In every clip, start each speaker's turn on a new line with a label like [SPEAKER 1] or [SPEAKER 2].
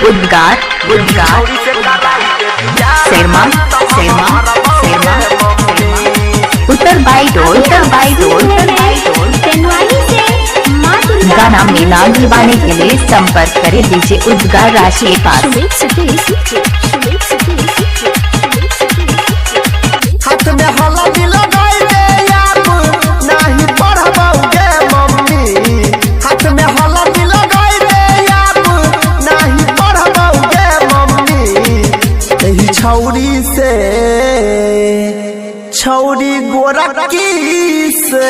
[SPEAKER 1] उद्गार उद्गार शर्मा शर्मा शर्मा उत्तर बाई डोर गाना में नाम दिलवाने के लिए संपर्क करें डीजे उद्गार राज के पास।
[SPEAKER 2] हाथ में हल्दी लगाई दे आप नहीं पढ़बोगे मम्मी, हाथ में हल्दी लगाई दे आप नहीं पढ़बोगे मम्मी। यही छौरी गोरखी से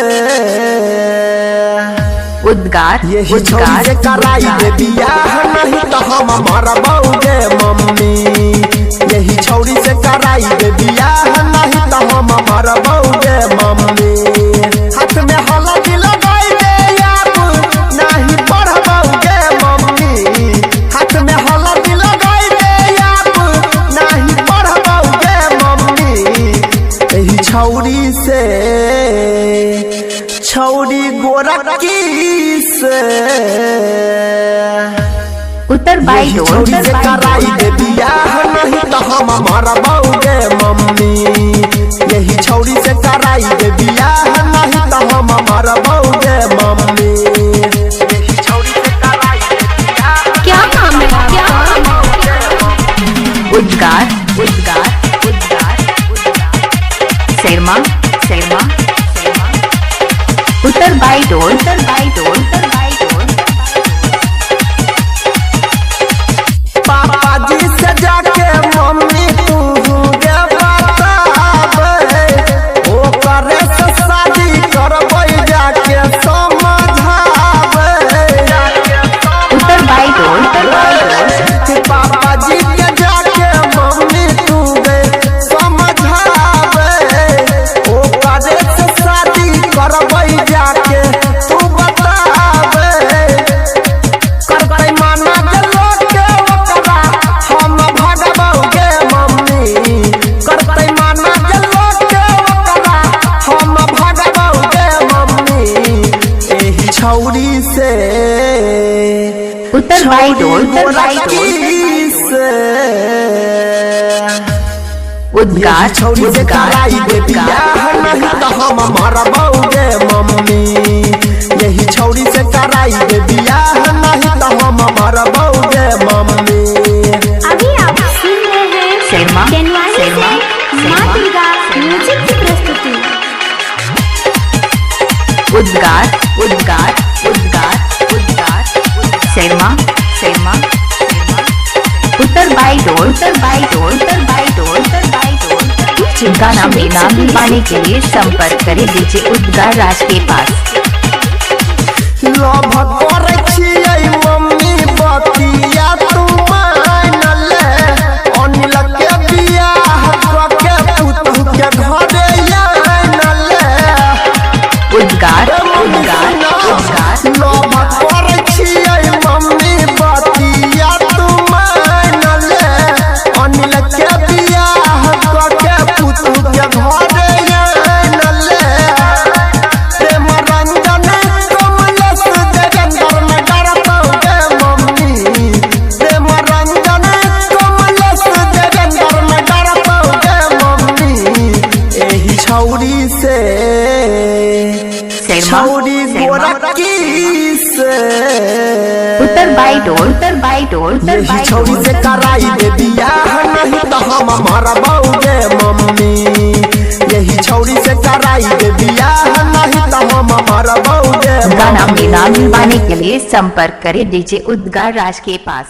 [SPEAKER 1] उद्गार
[SPEAKER 2] यही छौरी से कराई दे बियाह नहीं तो हम मरबोगे मम्मी। यही छौरी से कराई दे बियाह नहीं तो हम मरबोगे मम्मी। हाथ में हल्दी लगाई दे आप नहीं पढ़बोगे मम्मी, हाथ में हल्दी लगाई दे आप नहीं पढ़बोगे मम्मी। यही छौरी गोरखी से
[SPEAKER 1] उत्तर बाई डोर
[SPEAKER 2] से कराई दे बियाह नहीं तो हम मरबोगे मम्मी। यही छौरी से कराई दे बियाह नहीं तो हम मरबोगे मम्मी। यही छौरी से कराई दे बियाह।
[SPEAKER 1] क्या काम है क्या? उद्गार उद्गार उद्गार शर्मा शर्मा उत्तर बाई डोर
[SPEAKER 2] पापा जी से जाके मम्मी तू गे बताबे, ओ करे से शादी करबै जाके समझाबे।
[SPEAKER 1] उत्तर बाई डोर
[SPEAKER 2] पापा जी के जाके मम्मी तू गे समझाबे, ओ करे से शादी करबै जाके तू बताबे। करबै माना के लोग ओकरा हम भगबोगे मम्मी, करबै माना के लोग ओकरा हम भगबोगे मम्मी। एही छौरी से
[SPEAKER 1] उत्तर बाई डोर उद्गार
[SPEAKER 2] छौरी से कराई दे बियाह नहीं तो हम मरबोगे मम्मी। यही छौरी से कराई दे बियाह नहीं तो हम मरबोगे मम्मी।
[SPEAKER 3] अभी आप सुन रहे हैं
[SPEAKER 1] शर्मा
[SPEAKER 3] शर्मा माँ दुर्गा म्यूजिक की प्रस्तुति।
[SPEAKER 1] उद्गार उद्गार उद्गार उद्गार शर्मा शर्मा उत्तर बाई डोर गाना में नाम दिलवाने के लिए संपर्क करें डीजे उद्गार राज के पास।
[SPEAKER 2] लव करे छियै मम्मी बतिया तू मान ले, अनिल के बियाह के पुतहु के घरे आन ले।
[SPEAKER 1] उद्गार उद्गार उद्गार
[SPEAKER 2] लव करे छियै मम्मी बतिया तू मान ले, अनिल के बियाह के पुतहु के घरे आन ले। प्रेम रंजन कमलेश जगंदर में डरतोगे मम्मी, प्रेम रंजन कमलेश जगंदर में डरतोगे मम्मी। एही छौरी से छौरी गोरखी से
[SPEAKER 1] उत्तर बाई डोर
[SPEAKER 2] यही छौरी से कराई दे बियाह नहीं तो हम मरबोगे मम्मी। यही छौरी से कराई दे बियाह नहीं तो हम मरबोगे।
[SPEAKER 1] गाना में नाम दिलवाने के लिए संपर्क करें डीजे उद्गार राज के पास।